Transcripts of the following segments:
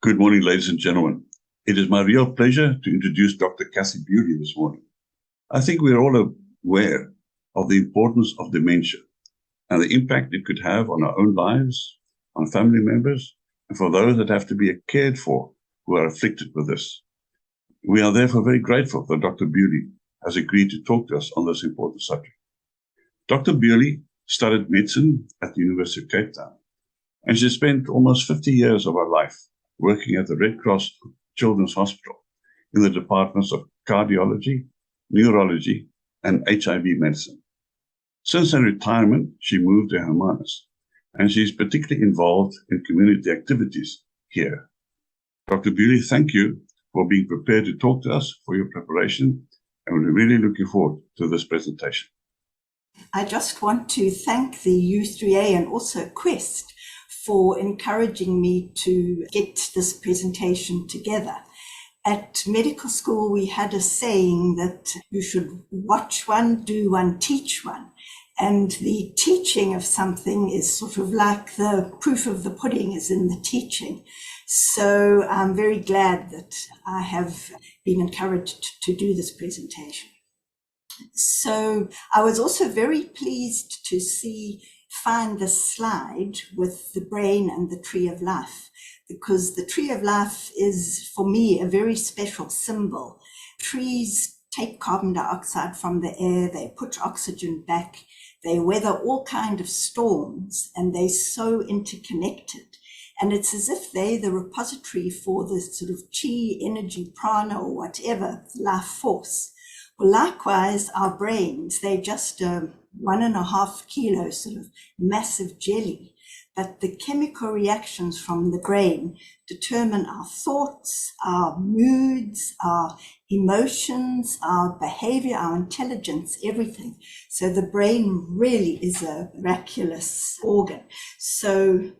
Good morning, ladies and gentlemen. It is my real pleasure to introduce Dr. Kathie Buley this morning. I think we are all aware of the importance of dementia and the impact it could have on our own lives, on family members, and for those that have to be cared for who are afflicted with this. We are therefore very grateful that Dr. Buley has agreed to talk to us on this important subject. Dr. Buley studied medicine at the University of Cape Town, and she spent almost 50 years of her life working at the Red Cross Children's Hospital in the departments of cardiology, neurology, and HIV medicine. Since her retirement, she moved to commonness, and she is particularly involved in community activities here. Dr. Buley, thank you for being prepared to talk to us, for your preparation, and we're really looking forward to this presentation. I just want to thank the U3A and also Quest for encouraging me to get this presentation together. At medical school, we had a saying that you should watch one, do one, teach one. And the teaching of something is sort of like the proof of the pudding is in the teaching. So I'm very glad that I have been encouraged to do this presentation. So I was also very pleased to find the slide with the brain and the tree of life, because the tree of life is, for me, a very special symbol. Trees take carbon dioxide from the air, they put oxygen back, they weather all kinds of storms, and they're so interconnected. And it's as if they're the repository for the sort of chi, energy, prana, or whatever, life force. Well, likewise, our brains, they're just 1.5 kilo sort of massive jelly, but the chemical reactions from the brain determine our thoughts, our moods, our emotions, our behavior, our intelligence, everything. So the brain really is a miraculous organ. So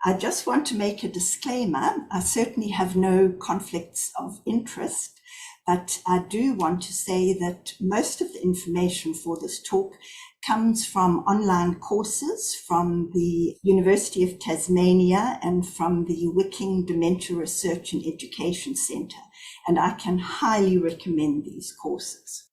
I just want to make a disclaimer. I certainly have no conflicts of interest, but I do want to say that most of the information for this talk comes from online courses from the University of Tasmania and from the Wicking Dementia Research and Education Centre, and I can highly recommend these courses.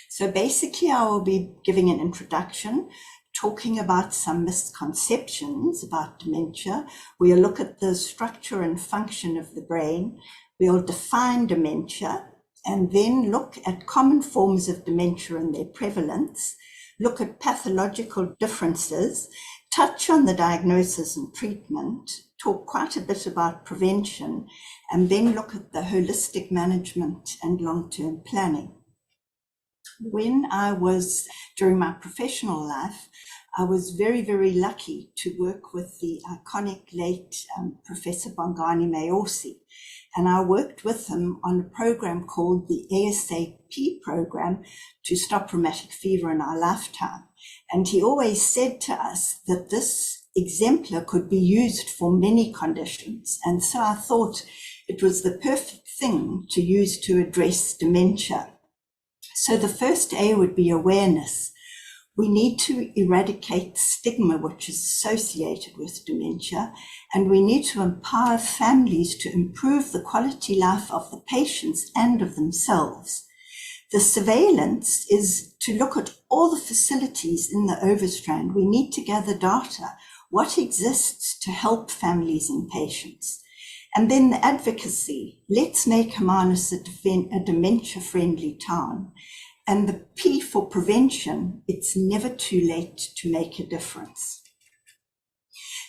So basically, I will be giving an introduction, talking about some misconceptions about dementia. We'll look at the structure and function of the brain. We'll define dementia, and then look at common forms of dementia and their prevalence, look at pathological differences, touch on the diagnosis and treatment, talk quite a bit about prevention, and then look at the holistic management and long-term planning. When I was, during my professional life, I was very, very lucky to work with the iconic late Professor Bongani Mayosi. And I worked with him on a program called the ASAP program to stop rheumatic fever in our lifetime. And he always said to us that this exemplar could be used for many conditions. And so I thought it was the perfect thing to use to address dementia. So the first A would be awareness. We need to eradicate stigma which is associated with dementia, and we need to empower families to improve the quality life of the patients and of themselves. The surveillance is to look at all the facilities in the Overstrand. We need to gather data, what exists to help families and patients. And then the advocacy, let's make commonness a dementia-friendly town. And the P for prevention, it's never too late to make a difference.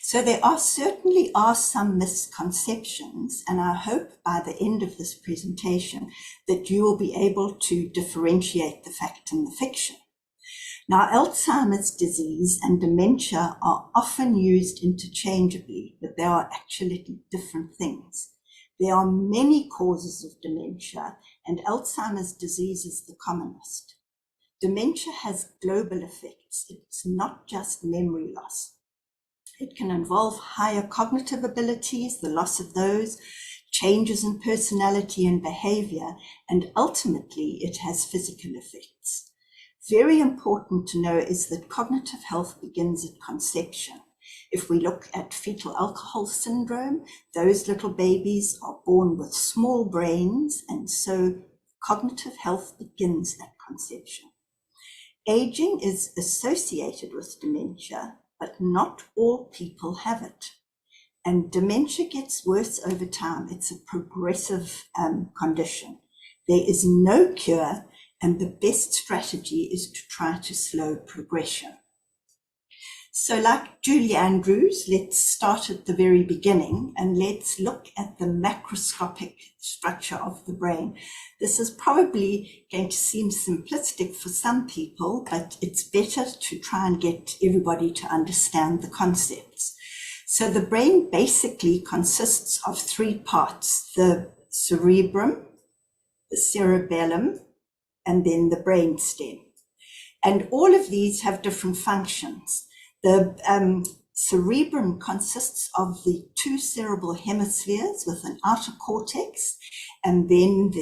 So there certainly are some misconceptions, and I hope by the end of this presentation that you will be able to differentiate the fact and the fiction. Now, Alzheimer's disease and dementia are often used interchangeably, but they are actually different things. There are many causes of dementia, and Alzheimer's disease is the commonest. Dementia has global effects. It's not just memory loss. It can involve higher cognitive abilities, the loss of those, changes in personality and behavior, and ultimately it has physical effects. Very important to know is that cognitive health begins at conception. If we look at fetal alcohol syndrome, those little babies are born with small brains, and so cognitive health begins at conception. Aging is associated with dementia, but not all people have it. And dementia gets worse over time. It's a progressive condition. There is no cure, and the best strategy is to try to slow progression. So like Julie Andrews, let's start at the very beginning and let's look at the macroscopic structure of the brain. This is probably going to seem simplistic for some people, but it's better to try and get everybody to understand the concepts. So the brain basically consists of three parts: the cerebrum, the cerebellum, and then the brainstem. And all of these have different functions. The cerebrum consists of the two cerebral hemispheres with an outer cortex, and then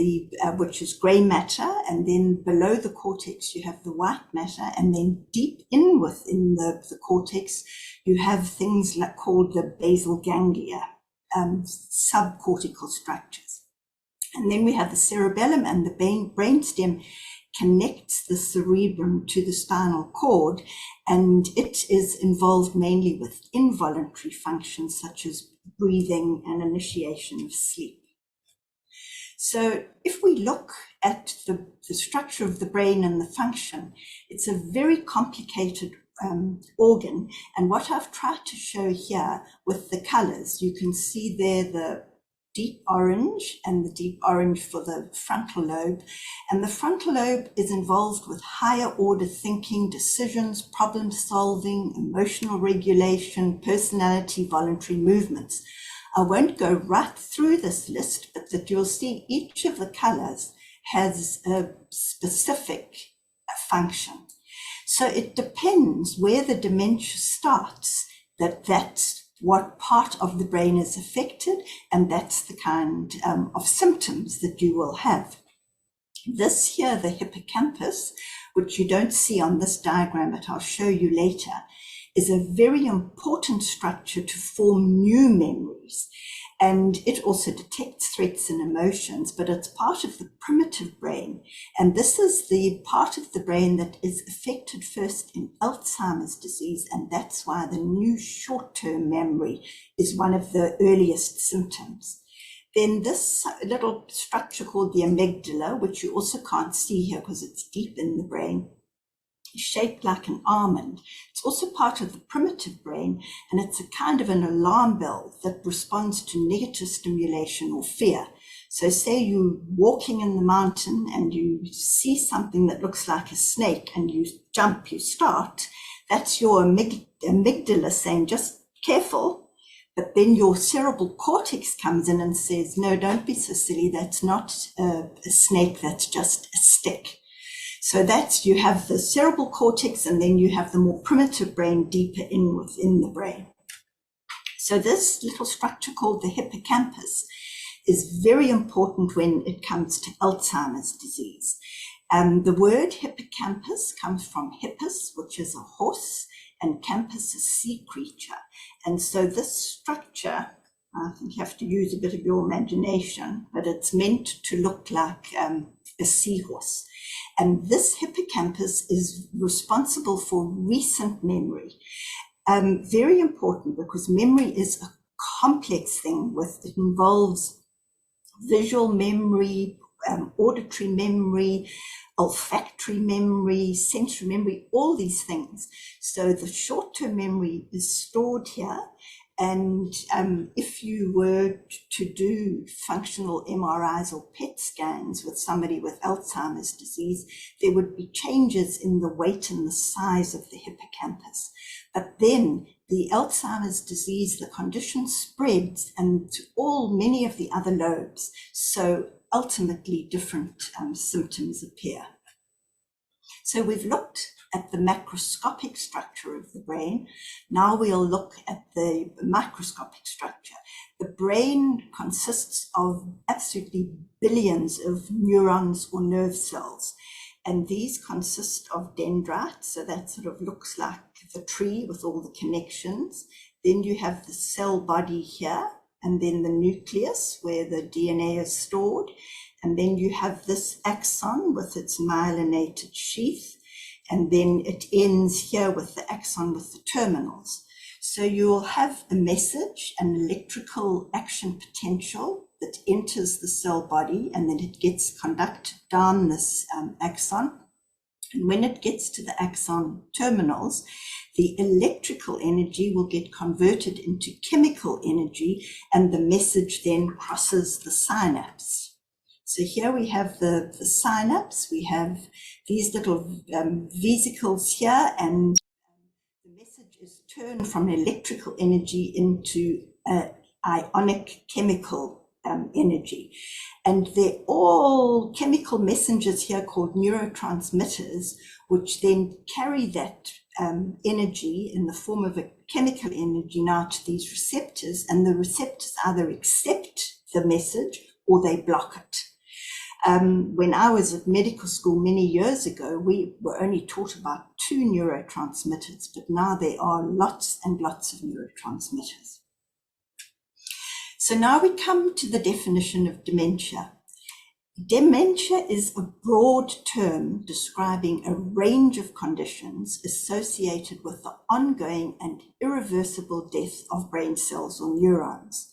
which is grey matter, and then below the cortex you have the white matter, and then deep in within the cortex you have things called the basal ganglia, subcortical structures. And then we have the cerebellum, and the brainstem connects the cerebrum to the spinal cord, and it is involved mainly with involuntary functions such as breathing and initiation of sleep. So if we look at the structure of the brain and the function, it's a very complicated organ, and what I've tried to show here with the colors, you can see there the deep orange, and the deep orange for the frontal lobe. And the frontal lobe is involved with higher order thinking, decisions, problem solving, emotional regulation, personality, voluntary movements. I won't go right through this list, but that you'll see each of the colors has a specific function. So it depends where the dementia starts, that's what part of the brain is affected, and that's the kind of symptoms that you will have. This here, the hippocampus, which you don't see on this diagram, but I'll show you later, is a very important structure to form new memories. And it also detects threats and emotions, but it's part of the primitive brain. And this is the part of the brain that is affected first in Alzheimer's disease. And that's why the new short-term memory is one of the earliest symptoms. Then this little structure called the amygdala, which you also can't see here because it's deep in the brain, shaped like an almond. It's also part of the primitive brain, and it's a kind of an alarm bell that responds to negative stimulation or fear. So say you're walking in the mountain and you see something that looks like a snake and you jump, you start, that's your amygdala saying, just careful. But then your cerebral cortex comes in and says, no, don't be so silly, that's not a snake, that's just a stick. So that's, you have the cerebral cortex, and then you have the more primitive brain deeper in within the brain. So this little structure called the hippocampus is very important when it comes to Alzheimer's disease. The word hippocampus comes from hippus, which is a horse, and campus is sea creature. And so this structure, I think you have to use a bit of your imagination, but it's meant to look like a seahorse. And this hippocampus is responsible for recent memory. Very important, because memory is a complex thing. It involves visual memory, auditory memory, olfactory memory, sensory memory, all these things. So the short-term memory is stored here. And if you were to do functional MRIs or PET scans with somebody with Alzheimer's disease, there would be changes in the weight and the size of the hippocampus. But then the Alzheimer's disease, the condition spreads and to many of the other lobes. So ultimately different symptoms appear. So we've looked at the macroscopic structure of the brain. Now we'll look at the microscopic structure. The brain consists of absolutely billions of neurons or nerve cells, and these consist of dendrites, so that sort of looks like the tree with all the connections. Then you have the cell body here, and then the nucleus where the DNA is stored. And then you have this axon with its myelinated sheath. And then it ends here with the axon with the terminals. So you'll have a message, an electrical action potential that enters the cell body, and then it gets conducted down this axon. And when it gets to the axon terminals, the electrical energy will get converted into chemical energy, and the message then crosses the synapse. So here we have the synapse. We have these little vesicles here, and the message is turned from electrical energy into ionic chemical energy. And they're all chemical messengers here called neurotransmitters, which then carry that energy in the form of a chemical energy now to these receptors, and the receptors either accept the message or they block it. When I was at medical school many years ago, we were only taught about 2 neurotransmitters, but now there are lots and lots of neurotransmitters. So now we come to the definition of dementia. Dementia is a broad term describing a range of conditions associated with the ongoing and irreversible death of brain cells or neurons.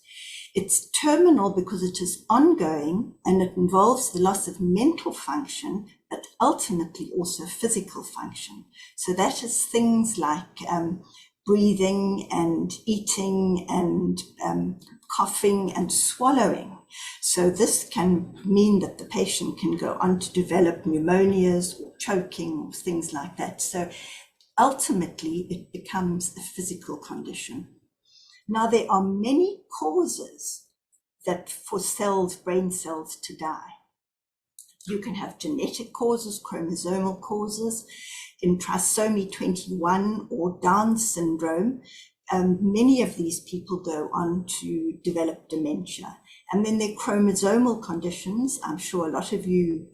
It's terminal because it is ongoing, and it involves the loss of mental function, but ultimately also physical function. So that is things like breathing and eating and coughing and swallowing. So this can mean that the patient can go on to develop pneumonias or choking or things like that. So ultimately it becomes a physical condition. Now there are many causes that for cells, brain cells to die. You can have genetic causes, chromosomal causes. In trisomy 21 or Down syndrome, many of these people go on to develop dementia. And then there are chromosomal conditions. I'm sure a lot of you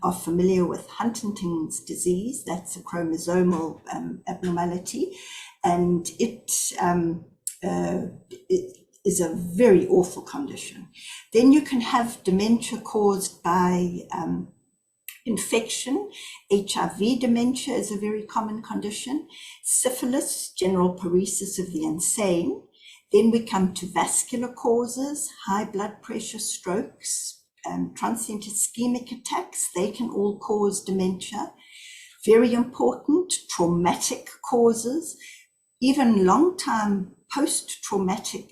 are familiar with Huntington's disease. That's a chromosomal abnormality. And it is a very awful condition. Then you can have dementia caused by infection. HIV dementia is a very common condition. Syphilis, general paresis of the insane. Then we come to vascular causes, high blood pressure, strokes, transient ischemic attacks. They can all cause dementia. Very important, traumatic causes. Even long-time post-traumatic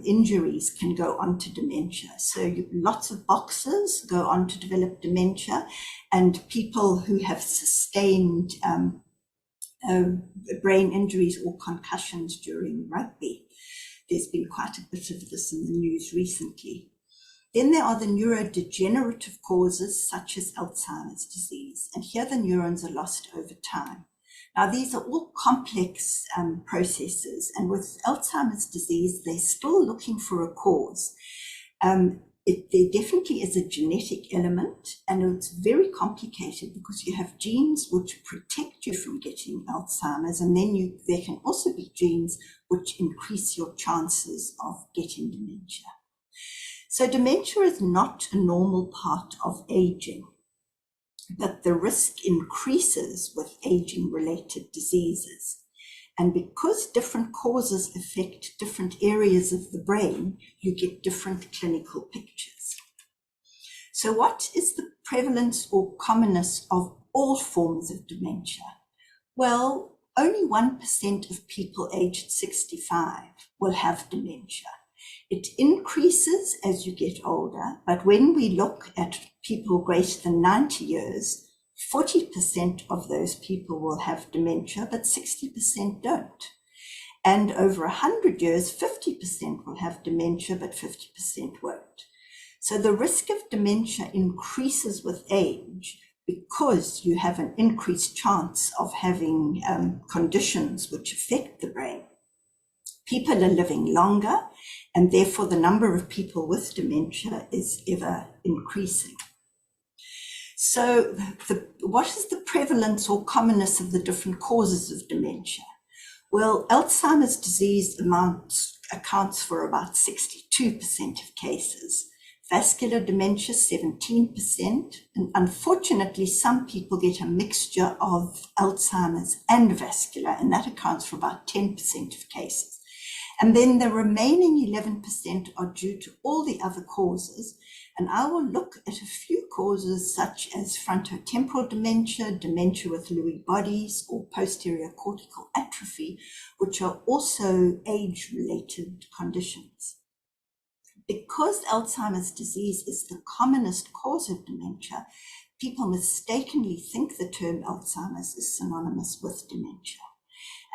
injuries can go on to dementia. So lots of boxers go on to develop dementia, and people who have sustained brain injuries or concussions during rugby. There's been quite a bit of this in the news recently. Then there are the neurodegenerative causes such as Alzheimer's disease, and here the neurons are lost over time. Now, these are all complex processes, and with Alzheimer's disease, they're still looking for a cause. There definitely is a genetic element, and it's very complicated because you have genes which protect you from getting Alzheimer's, and then there can also be genes which increase your chances of getting dementia. So dementia is not a normal part of aging, but the risk increases with aging-related diseases. And because different causes affect different areas of the brain, you get different clinical pictures. So what is the prevalence or commonness of all forms of dementia? Well, only 1% of people aged 65 will have dementia. It increases as you get older, but when we look at people greater than 90 years, 40% of those people will have dementia, but 60% don't. And over 100 years, 50% will have dementia, but 50% won't. So the risk of dementia increases with age because you have an increased chance of having conditions which affect the brain. People are living longer, and therefore the number of people with dementia is ever increasing. So what is the prevalence or commonness of the different causes of dementia? Well, Alzheimer's disease accounts for about 62% of cases. Vascular dementia, 17%. And unfortunately, some people get a mixture of Alzheimer's and vascular, and that accounts for about 10% of cases. And then the remaining 11% are due to all the other causes. And I will look at a few causes such as frontotemporal dementia, dementia with Lewy bodies, or posterior cortical atrophy, which are also age-related conditions. Because Alzheimer's disease is the commonest cause of dementia, people mistakenly think the term Alzheimer's is synonymous with dementia.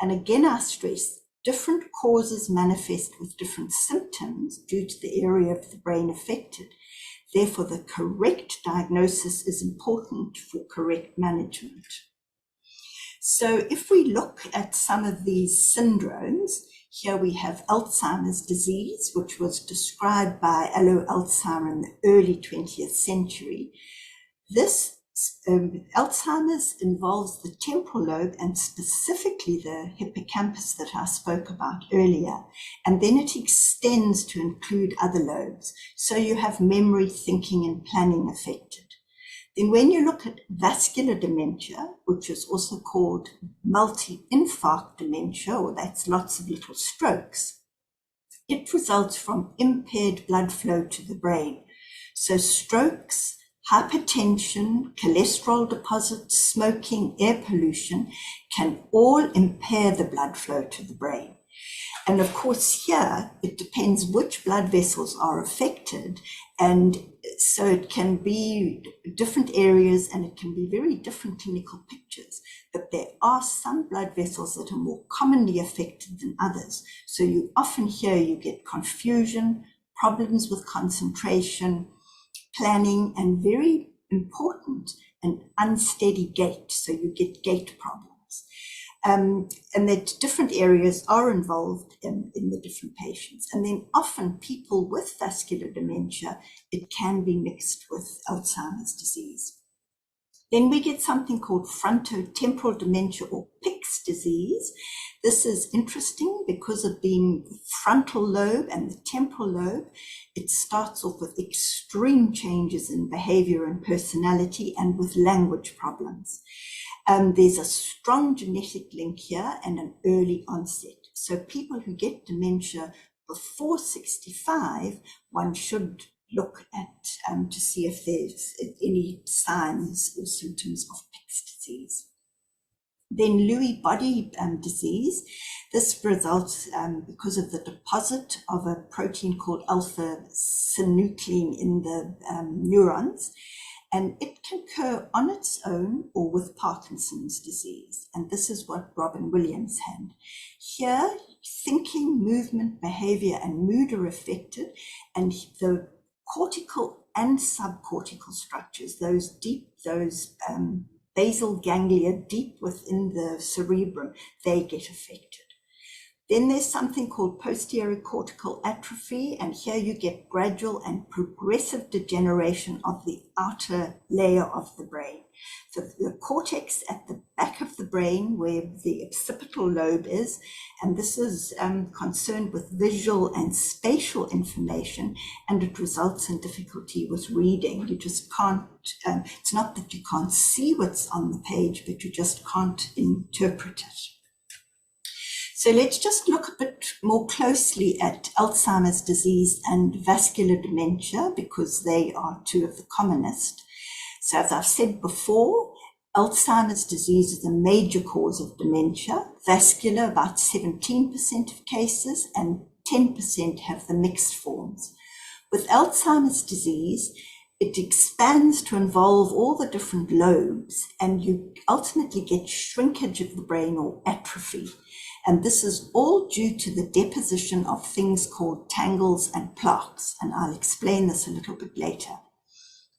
And again, I stress, different causes manifest with different symptoms due to the area of the brain affected. Therefore, the correct diagnosis is important for correct management. So if we look at some of these syndromes, here we have Alzheimer's disease, which was described by Alois Alzheimer in the early 20th century. This Alzheimer's involves the temporal lobe and specifically the hippocampus that I spoke about earlier, and then it extends to include other lobes. So you have memory, thinking, and planning affected. Then when you look at vascular dementia, which is also called multi-infarct dementia, or that's lots of little strokes, it results from impaired blood flow to the brain. So strokes, hypertension, cholesterol deposits, smoking, air pollution can all impair the blood flow to the brain. And of course here, it depends which blood vessels are affected. And so it can be different areas and it can be very different clinical pictures. But there are some blood vessels that are more commonly affected than others. So you often hear you get confusion, problems with concentration, planning, and very important, an unsteady gait. So you get gait problems. And that different areas are involved in the different patients. And then often people with vascular dementia, it can be mixed with Alzheimer's disease. Then we get something called frontotemporal dementia or PICS disease. This is interesting because of being the frontal lobe and the temporal lobe. It starts off with extreme changes in behavior and personality and with language problems. There's a strong genetic link here and an early onset. So people who get dementia before 65, one should look at to see if there's any signs or symptoms of PICS disease. Then Lewy body disease. This results because of the deposit of a protein called alpha-synuclein in the neurons. And it can occur on its own or with Parkinson's disease. And this is what Robin Williams had. Here, thinking, movement, behavior, and mood are affected. And the cortical and subcortical structures, those basal ganglia deep within the cerebrum, they get affected. Then there's something called posterior cortical atrophy, and here you get gradual and progressive degeneration of the outer layer of the brain. So the cortex at the back of the brain where the occipital lobe is, and this is concerned with visual and spatial information, and it results in difficulty with reading. You just can't, it's not that you can't see what's on the page, but you just can't interpret it. So let's just look a bit more closely at Alzheimer's disease and vascular dementia because they are two of the commonest. So as I've said before, Alzheimer's disease is a major cause of dementia. Vascular, about 17% of cases, and 10% have the mixed forms. With Alzheimer's disease, it expands to involve all the different lobes, and you ultimately get shrinkage of the brain or atrophy. And this is all due to the deposition of things called tangles and plaques, and I'll explain this a little bit later.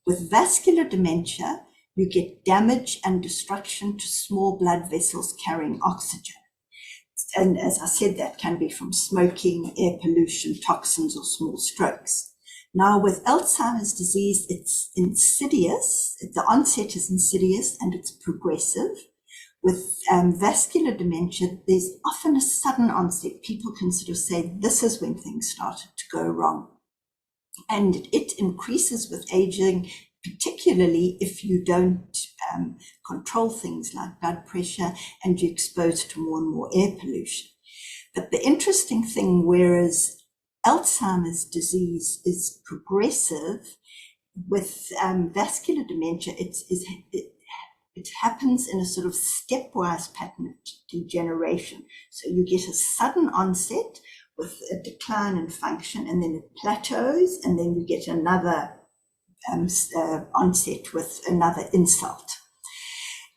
With vascular dementia, you get damage and destruction to small blood vessels carrying oxygen. And as I said, that can be from smoking, air pollution, toxins, or small strokes. Now, with Alzheimer's disease, it's insidious. The onset is insidious and it's progressive. with vascular dementia, there's often a sudden onset. People can sort of say, this is when things started to go wrong. And it increases with aging, particularly if you don't control things like blood pressure and you're exposed to more and more air pollution. But the interesting thing, whereas Alzheimer's disease is progressive, with vascular dementia, it happens in a sort of stepwise pattern of degeneration. So you get a sudden onset with a decline in function, and then it plateaus, and then you get another onset with another insult.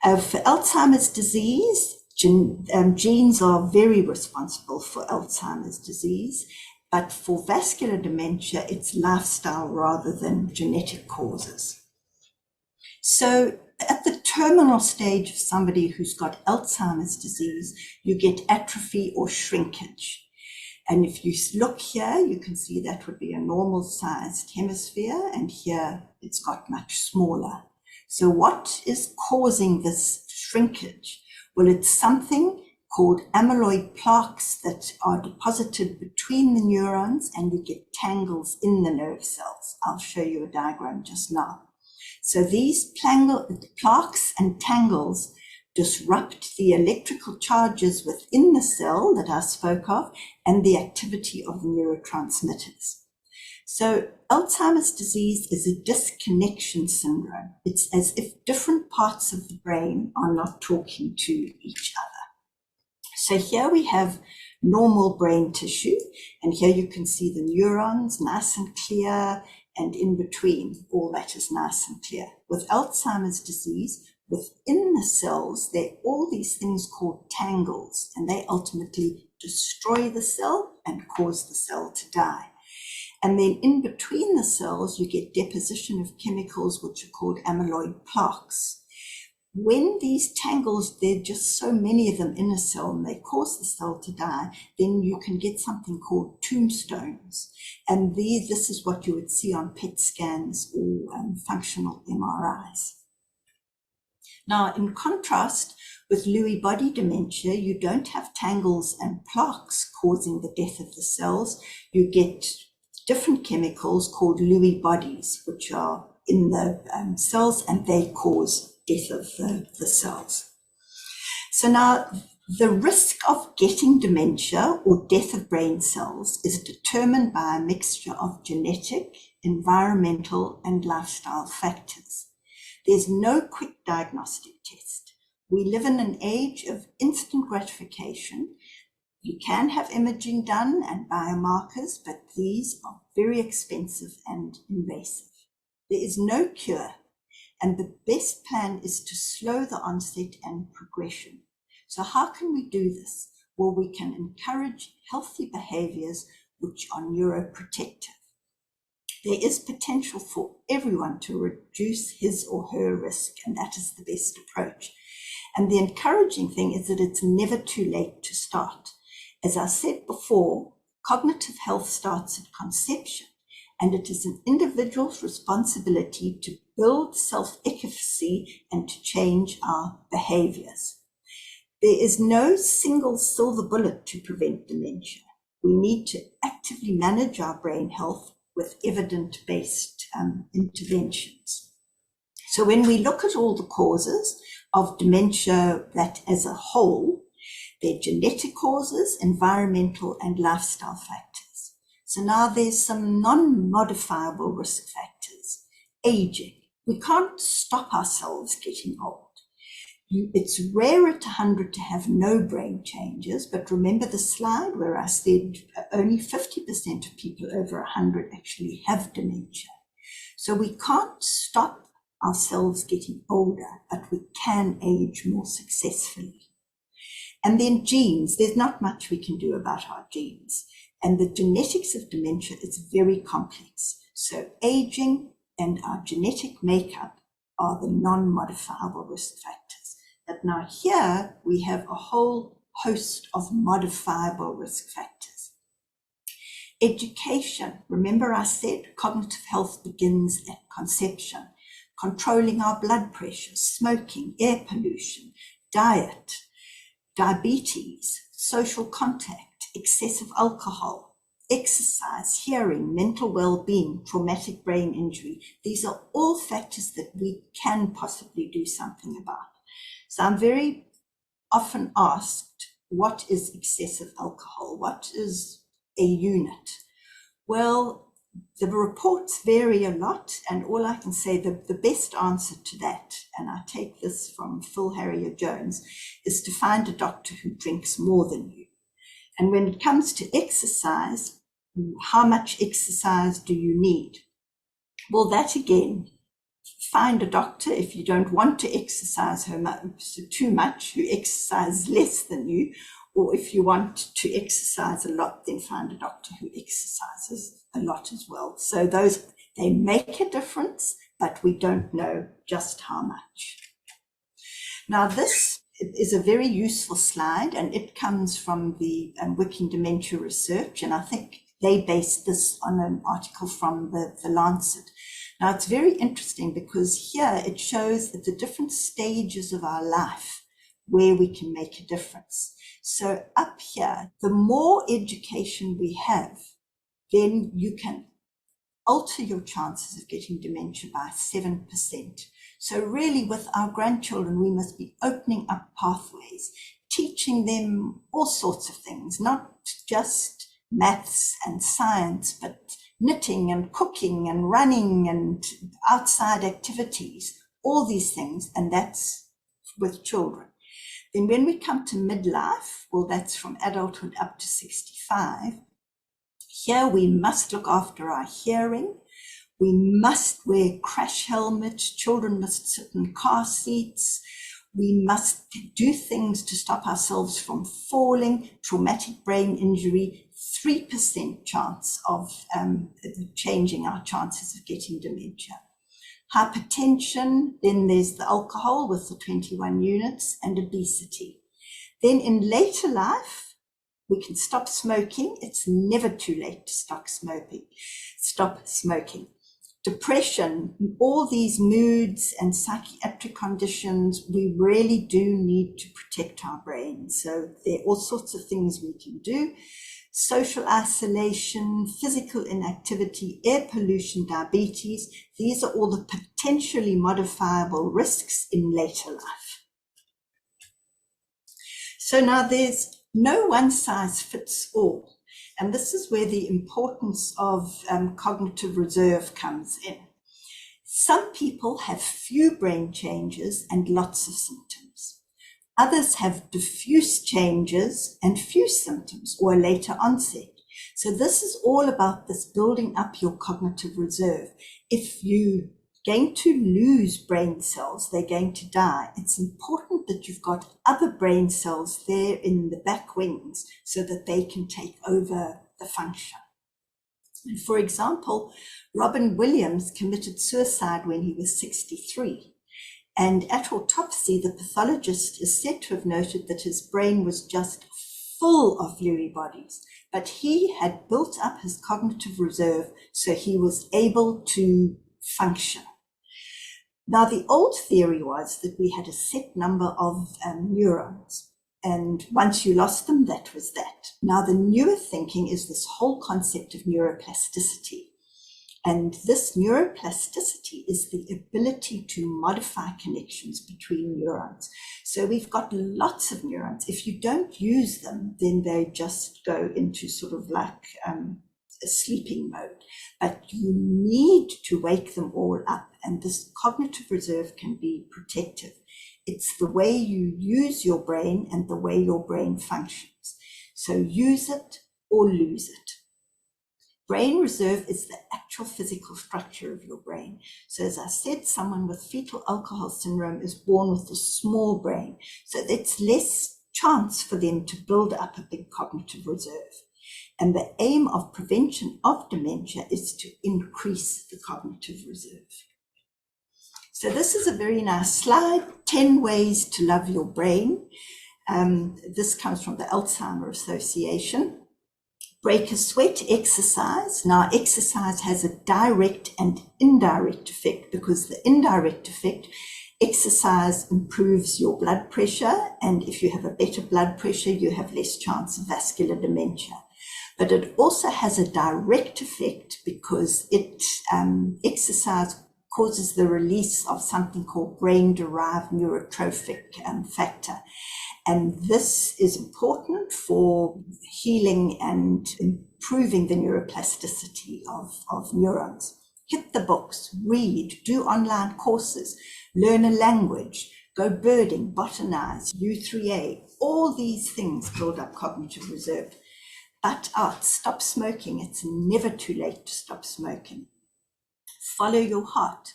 For Alzheimer's disease, genes are very responsible for Alzheimer's disease, but for vascular dementia, it's lifestyle rather than genetic causes. So at the terminal stage of somebody who's got Alzheimer's disease, you get atrophy or shrinkage. And if you look here, you can see that would be a normal sized hemisphere, and here it's got much smaller. So what is causing this shrinkage? Well, it's something called amyloid plaques that are deposited between the neurons, and you get tangles in the nerve cells. I'll show you a diagram just now. So these plaques and tangles disrupt the electrical charges within the cell that I spoke of and the activity of the neurotransmitters. So Alzheimer's disease is a disconnection syndrome. It's as if different parts of the brain are not talking to each other. So here we have normal brain tissue, and here you can see the neurons nice and clear, and in between, all that is nice and clear. With Alzheimer's disease, within the cells, there are all these things called tangles, and they ultimately destroy the cell and cause the cell to die. And then in between the cells, you get deposition of chemicals which are called amyloid plaques. When these tangles, there are just so many of them in a cell and they cause the cell to die, then you can get something called tombstones. And this is what you would see on PET scans or functional MRIs. Now, in contrast, with Lewy body dementia, you don't have tangles and plaques causing the death of the cells. You get different chemicals called Lewy bodies, which are in the cells, and they cause death of the cells. So now, the risk of getting dementia or death of brain cells is determined by a mixture of genetic, environmental, and lifestyle factors. There's no quick diagnostic test. We live in an age of instant gratification. You can have imaging done and biomarkers, but these are very expensive and invasive. There is no cure, and the best plan is to slow the onset and progression. So how can we do this? Well, we can encourage healthy behaviors which are neuroprotective. There is potential for everyone to reduce his or her risk, and that is the best approach. And the encouraging thing is that it's never too late to start. As I said before, cognitive health starts at conception, and it is an individual's responsibility to build self-efficacy and to change our behaviors. There is no single silver bullet to prevent dementia. We need to actively manage our brain health with evidence-based interventions. So when we look at all the causes of dementia, that as a whole, they're genetic causes, environmental, and lifestyle factors. So now there's some non-modifiable risk factors. Aging. We can't stop ourselves getting old. It's rare at 100 to have no brain changes, but remember the slide where I said only 50% of people over 100 actually have dementia. So we can't stop ourselves getting older, but we can age more successfully. And then genes, there's not much we can do about our genes. And the genetics of dementia is very complex. So aging and our genetic makeup are the non-modifiable risk factors. But now here we have a whole host of modifiable risk factors. Education. Remember I said cognitive health begins at conception. Controlling our blood pressure, smoking, air pollution, diet, diabetes, social contact, excessive alcohol, exercise, hearing, mental well-being, traumatic brain injury. These are all factors that we can possibly do something about. So I'm very often asked, what is excessive alcohol? What is a unit? Well, the reports vary a lot, and all I can say, the best answer to that, and I take this from Phil Harrier Jones, is to find a doctor who drinks more than you. And when it comes to exercise, how much exercise do you need? Well, that again, find a doctor if you don't want to exercise too much, who exercises less than you, or if you want to exercise a lot, then find a doctor who exercises a lot as well. So those, they make a difference, but we don't know just how much. Now this is a very useful slide, and it comes from the Wicking Dementia research, and I think they based this on an article from the Lancet. Now it's very interesting because here it shows that the different stages of our life where we can make a difference. So up here, the more education we have, then you can alter your chances of getting dementia by 7%. So really with our grandchildren, we must be opening up pathways, teaching them all sorts of things, not just maths and science, but knitting and cooking and running and outside activities, all these things, and that's with children. Then when we come to midlife, well, that's from adulthood up to 65. Here we must look after our hearing. We must wear crash helmets. Children must sit in car seats. We must do things to stop ourselves from falling. Traumatic brain injury, 3% chance of changing our chances of getting dementia. Hypertension, then there's the alcohol with the 21 units, and obesity. Then in later life, we can stop smoking. It's never too late to stop smoking. Depression, all these moods and psychiatric conditions, we really do need to protect our brain. So there are all sorts of things we can do. Social isolation, physical inactivity, air pollution, diabetes, these are all the potentially modifiable risks in later life. So now there's no one size fits all. And this is where the importance of cognitive reserve comes in. Some people have few brain changes and lots of symptoms. Others have diffuse changes and few symptoms or a later onset. So this is all about this building up your cognitive reserve. If you're going to lose brain cells, they're going to die. It's important that you've got other brain cells there in the back wings so that they can take over the function. And for example, Robin Williams committed suicide when he was 63. And at autopsy, the pathologist is said to have noted that his brain was just full of Lewy bodies, but he had built up his cognitive reserve so he was able to function. Now, the old theory was that we had a set number of neurons, and once you lost them, that was that. Now, the newer thinking is this whole concept of neuroplasticity. And this neuroplasticity is the ability to modify connections between neurons. So we've got lots of neurons. If you don't use them, then they just go into sort of like a sleeping mode. But you need to wake them all up. And this cognitive reserve can be protective. It's the way you use your brain and the way your brain functions. So use it or lose it. Brain reserve is the actual physical structure of your brain. So as I said, someone with fetal alcohol syndrome is born with a small brain. So it's less chance for them to build up a big cognitive reserve. And the aim of prevention of dementia is to increase the cognitive reserve. So this is a very nice slide, 10 ways to love your brain. This comes from the Alzheimer Association. Break a sweat, exercise. Now, exercise has a direct and indirect effect, because the indirect effect, exercise improves your blood pressure, and if you have a better blood pressure, you have less chance of vascular dementia. But it also has a direct effect because exercise causes the release of something called brain-derived neurotrophic factor. And this is important for healing and improving the neuroplasticity of neurons. Hit the books, read, do online courses, learn a language, go birding, botanize, U3A. All these things build up cognitive reserve. Butt out, stop smoking. It's never too late to stop smoking. Follow your heart.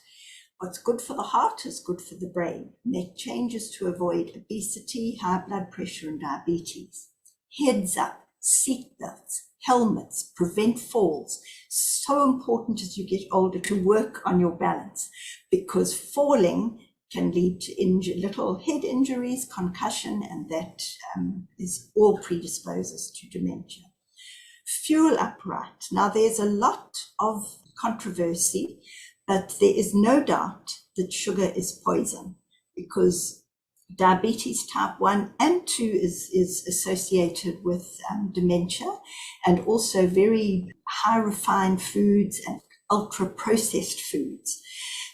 What's good for the heart is good for the brain. Make changes to avoid obesity, high blood pressure, and diabetes. Heads up, seat belts, helmets, prevent falls. So important as you get older to work on your balance, because falling can lead to little head injuries, concussion, and that is all predisposes to dementia. Fuel upright. Now, there's a lot of controversy, but there is no doubt that sugar is poison, because diabetes type 1 and 2 is associated with dementia, and also very high refined foods and ultra processed foods.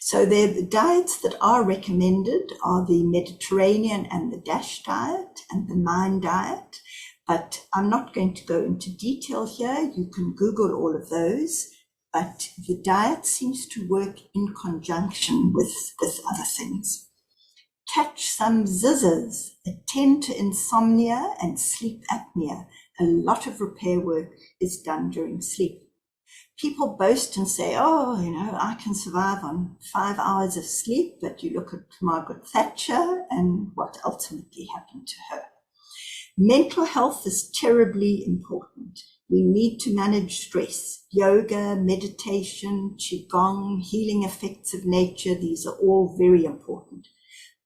So the diets that are recommended are the Mediterranean and the DASH diet and the MIND diet, but I'm not going to go into detail here. You can Google all of those. But the diet seems to work in conjunction with other things. Catch some zizzers, attend to insomnia and sleep apnea. A lot of repair work is done during sleep. People boast and say, oh, I can survive on 5 hours of sleep, but you look at Margaret Thatcher and what ultimately happened to her. Mental health is terribly important. We need to manage stress. Yoga, meditation, qigong, healing effects of nature, these are all very important.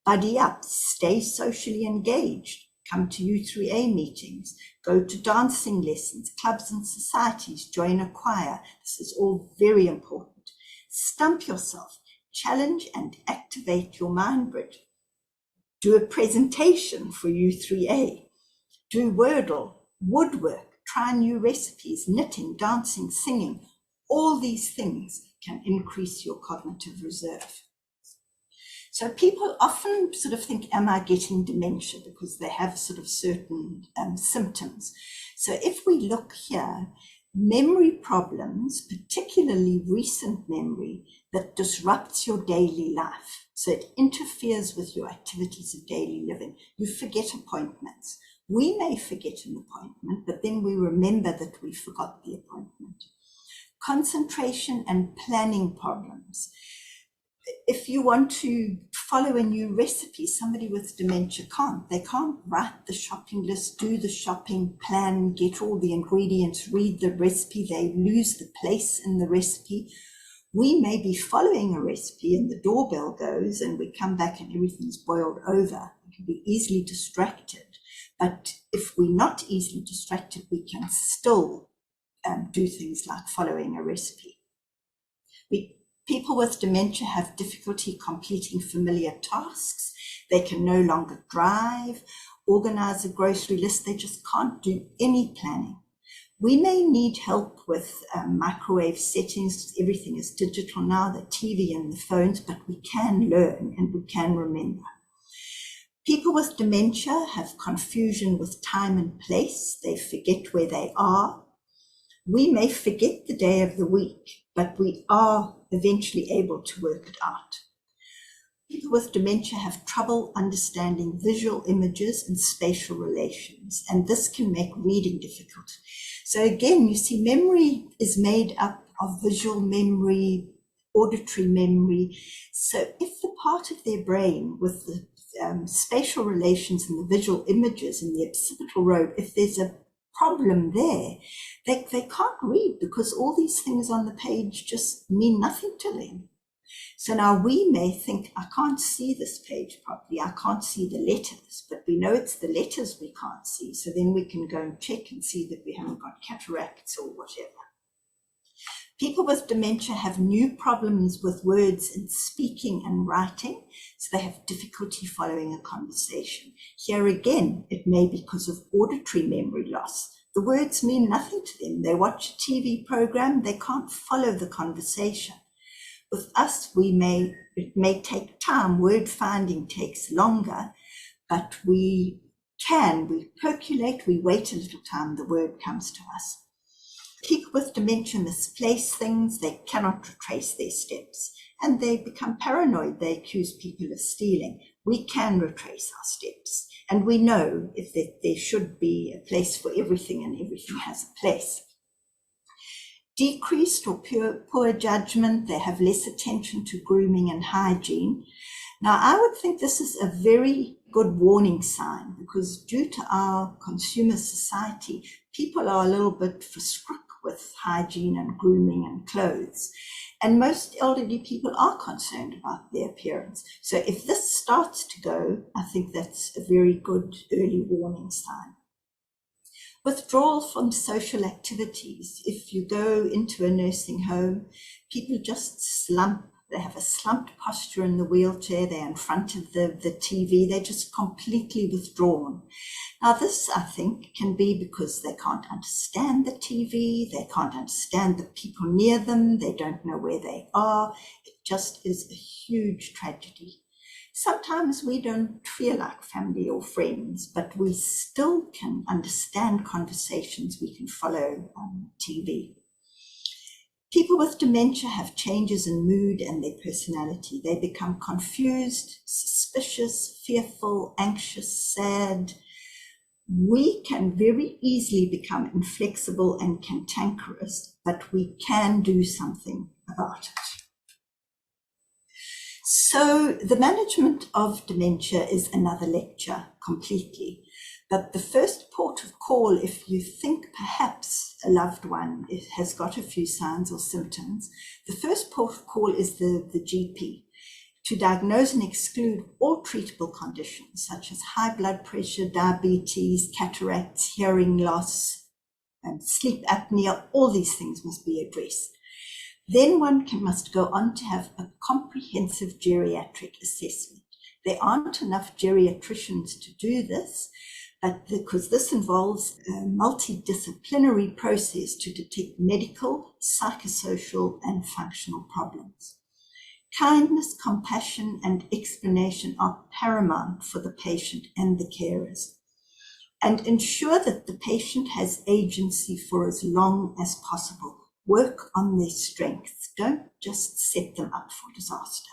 Buddy up, stay socially engaged, come to U3A meetings, go to dancing lessons, clubs and societies, join a choir. This is all very important. Stump yourself, challenge and activate your mind bridge. Do a presentation for U3A. Do Wordle, woodwork, try new recipes, knitting, dancing, singing. All these things can increase your cognitive reserve. So people often sort of think, am I getting dementia? Because they have sort of certain symptoms. So if we look here, memory problems, particularly recent memory, that disrupts your daily life. So it interferes with your activities of daily living. You forget appointments. We may forget an appointment, but then we remember that we forgot the appointment. Concentration and planning problems. If you want to follow a new recipe, somebody with dementia can't. They can't write the shopping list, do the shopping, plan, get all the ingredients, read the recipe. They lose the place in the recipe. We may be following a recipe and the doorbell goes and we come back and everything's boiled over. We can be easily distracted. But if we're not easily distracted, we can still do things like following a recipe. People with dementia have difficulty completing familiar tasks. They can no longer drive, organize a grocery list. They just can't do any planning. We may need help with microwave settings. Everything is digital now, the TV and the phones, but we can learn and we can remember. People with dementia have confusion with time and place. They forget where they are. We may forget the day of the week, but we are eventually able to work it out. People with dementia have trouble understanding visual images and spatial relations, and this can make reading difficult. So again, you see, memory is made up of visual memory, auditory memory. So if the part of their brain with the spatial relations and the visual images in the occipital lobe, if there's a problem there, they can't read because all these things on the page just mean nothing to them. So now we may think, I can't see this page properly, I can't see the letters, but we know it's the letters we can't see. So then we can go and check and see that we haven't got cataracts or whatever. People with dementia have new problems with words in speaking and writing, so they have difficulty following a conversation. Here again, it may be because of auditory memory loss. The words mean nothing to them. They watch a TV program, they can't follow the conversation. With us, it may take time. Word finding takes longer, but we percolate, we wait a little time, the word comes to us. People with dementia misplace things, they cannot retrace their steps, and they become paranoid. They accuse people of stealing. We can retrace our steps, and we know if there should be a place for everything, and everything has a place. Decreased or poor judgment, they have less attention to grooming and hygiene. Now, I would think this is a very good warning sign, because due to our consumer society, people are a little bit forscrook with hygiene and grooming and clothes. And most elderly people are concerned about their appearance. So if this starts to go, I think that's a very good early warning sign. Withdrawal from social activities. If you go into a nursing home, people just slump. They have a slumped posture in the wheelchair. They're in front of the TV. They're just completely withdrawn. Now, this, I think, can be because they can't understand the TV. They can't understand the people near them. They don't know where they are. It just is a huge tragedy. Sometimes we don't feel like family or friends, but we still can understand conversations. We can follow on TV. People with dementia have changes in mood and their personality. They become confused, suspicious, fearful, anxious, sad. We can very easily become inflexible and cantankerous, but we can do something about it. So the management of dementia is another lecture completely. But the first port of call, if you think perhaps a loved one has got a few signs or symptoms, the first port of call is the GP to diagnose and exclude all treatable conditions such as high blood pressure, diabetes, cataracts, hearing loss, and sleep apnea. All these things must be addressed. Then one must go on to have a comprehensive geriatric assessment. There aren't enough geriatricians to do this, but because this involves a multidisciplinary process to detect medical, psychosocial, and functional problems. Kindness, compassion, and explanation are paramount for the patient and the carers. And ensure that the patient has agency for as long as possible. Work on their strengths. Don't just set them up for disaster.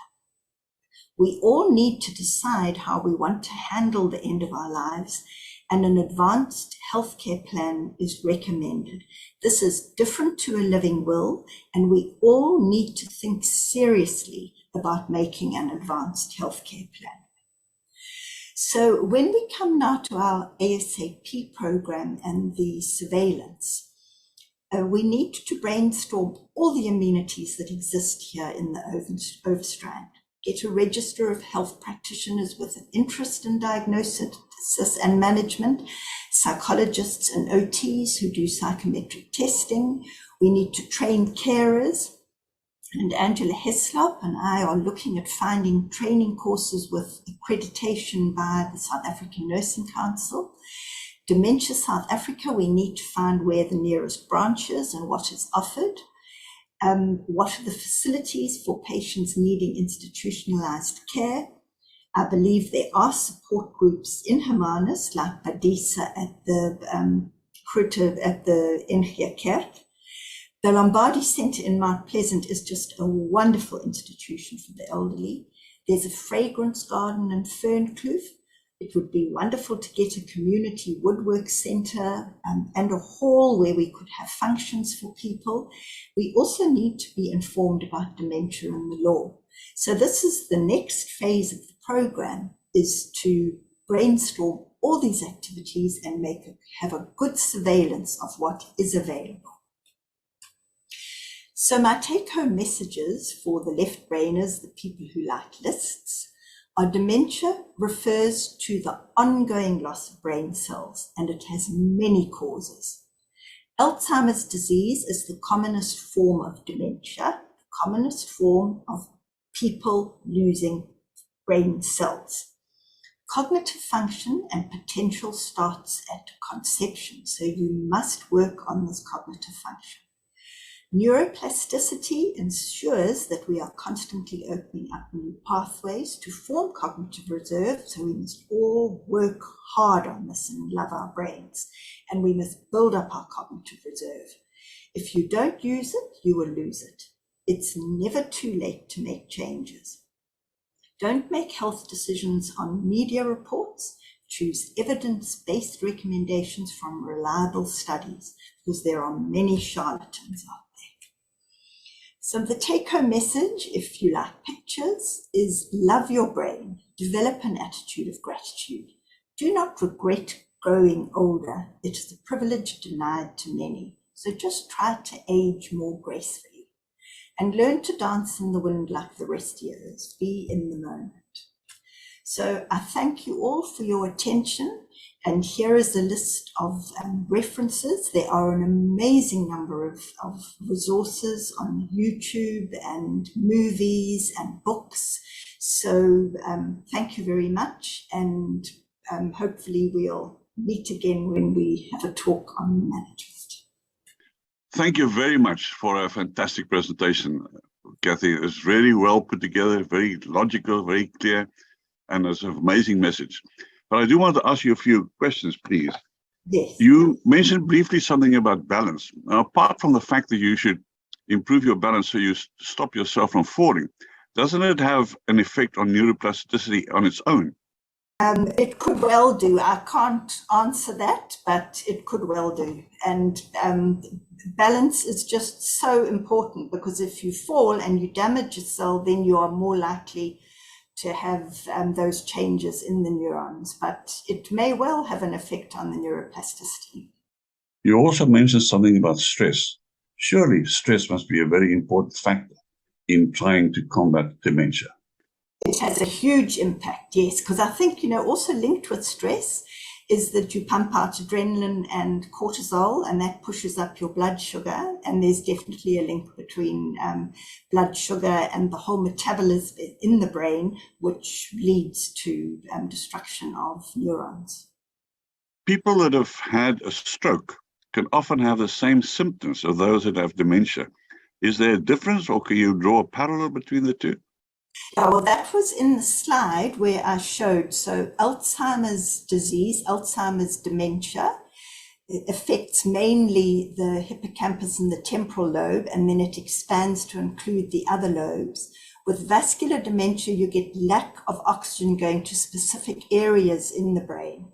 We all need to decide how we want to handle the end of our lives, and an advanced healthcare plan is recommended. This is different to a living will, and we all need to think seriously about making an advanced healthcare plan. So when we come now to our ASAP program and the surveillance, we need to brainstorm all the amenities that exist here in the Overstrand. Get a register of health practitioners with an interest in diagnosis and management, psychologists and OTs who do psychometric testing. We need to train carers. And Angela Heslop and I are looking at finding training courses with accreditation by the South African Nursing Council. Dementia South Africa, we need to find where the nearest branch is and what is offered. What are the facilities for patients needing institutionalized care? I believe there are support groups in Hermanus, like Badisa at the NG Kerk. The Lombardi Centre in Mount Pleasant is just a wonderful institution for the elderly. There's a fragrance garden in Fernkloof. It would be wonderful to get a community woodwork centre and a hall where we could have functions for people. We also need to be informed about dementia and the law. So this is the next phase of the program, is to brainstorm all these activities and have a good surveillance of what is available. So my take-home messages for the left brainers, the people who like lists, are dementia refers to the ongoing loss of brain cells, and it has many causes. Alzheimer's disease is the commonest form of dementia, the commonest form of people losing brain cells. Cognitive function and potential starts at conception, so you must work on this cognitive function. Neuroplasticity ensures that we are constantly opening up new pathways to form cognitive reserve, so we must all work hard on this and love our brains, and we must build up our cognitive reserve. If you don't use it, you will lose it. It's never too late to make changes. Don't make health decisions on media reports. Choose evidence-based recommendations from reliable studies, because there are many charlatans out there. So the take-home message, if you like pictures, is love your brain, develop an attitude of gratitude. Do not regret growing older. It is a privilege denied to many. So just try to age more gracefully. And learn to dance in the wind like the rest of us. Be in the moment. So I thank you all for your attention. And here is a list of references. There are an amazing number of resources on YouTube and movies and books. So thank you very much. And hopefully we'll meet again when we have a talk on management. Thank you very much for a fantastic presentation, Kathie. It's really well put together, very logical, very clear, and it's an amazing message. But I do want to ask you a few questions, please. Yes. You mentioned briefly something about balance. Now, apart from the fact that you should improve your balance so you stop yourself from falling, doesn't it have an effect on neuroplasticity on its own? It could well do. I can't answer that, but it could well do. And balance is just so important, because if you fall and you damage your cell, then you are more likely to have those changes in the neurons. But it may well have an effect on the neuroplasticity. You also mentioned something about stress. Surely stress must be a very important factor in trying to combat dementia. It has a huge impact, yes, because I think, also linked with stress is that you pump out adrenaline and cortisol, and that pushes up your blood sugar. And there's definitely a link between blood sugar and the whole metabolism in the brain, which leads to destruction of neurons. People that have had a stroke can often have the same symptoms of those that have dementia. Is there a difference, or can you draw a parallel between the two? Yeah, well, that was in the slide where I showed. So Alzheimer's disease, Alzheimer's dementia, it affects mainly the hippocampus and the temporal lobe, and then it expands to include the other lobes. With vascular dementia, you get lack of oxygen going to specific areas in the brain.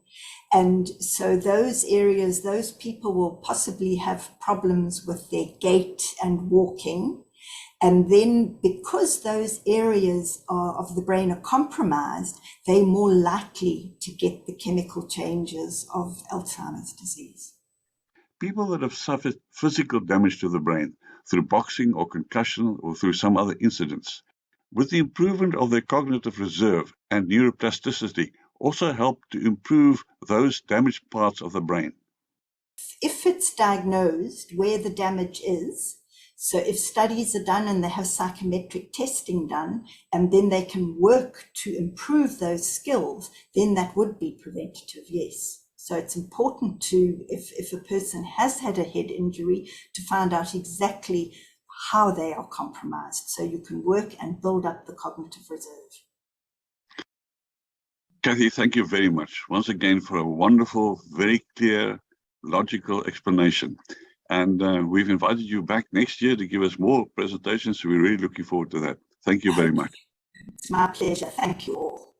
And so those areas, those people will possibly have problems with their gait and walking. And then because those areas of the brain are compromised, they're more likely to get the chemical changes of Alzheimer's disease. People that have suffered physical damage to the brain through boxing or concussion or through some other incidents, with the improvement of their cognitive reserve and neuroplasticity, also help to improve those damaged parts of the brain. If it's diagnosed where the damage is, so if studies are done and they have psychometric testing done, and then they can work to improve those skills, then that would be preventative, yes. So it's important to, if a person has had a head injury, to find out exactly how they are compromised, so you can work and build up the cognitive reserve. Kathie, thank you very much once again for a wonderful, very clear, logical explanation. And we've invited you back next year to give us more presentations. So we're really looking forward to that. Thank you very much. It's my pleasure. Thank you all.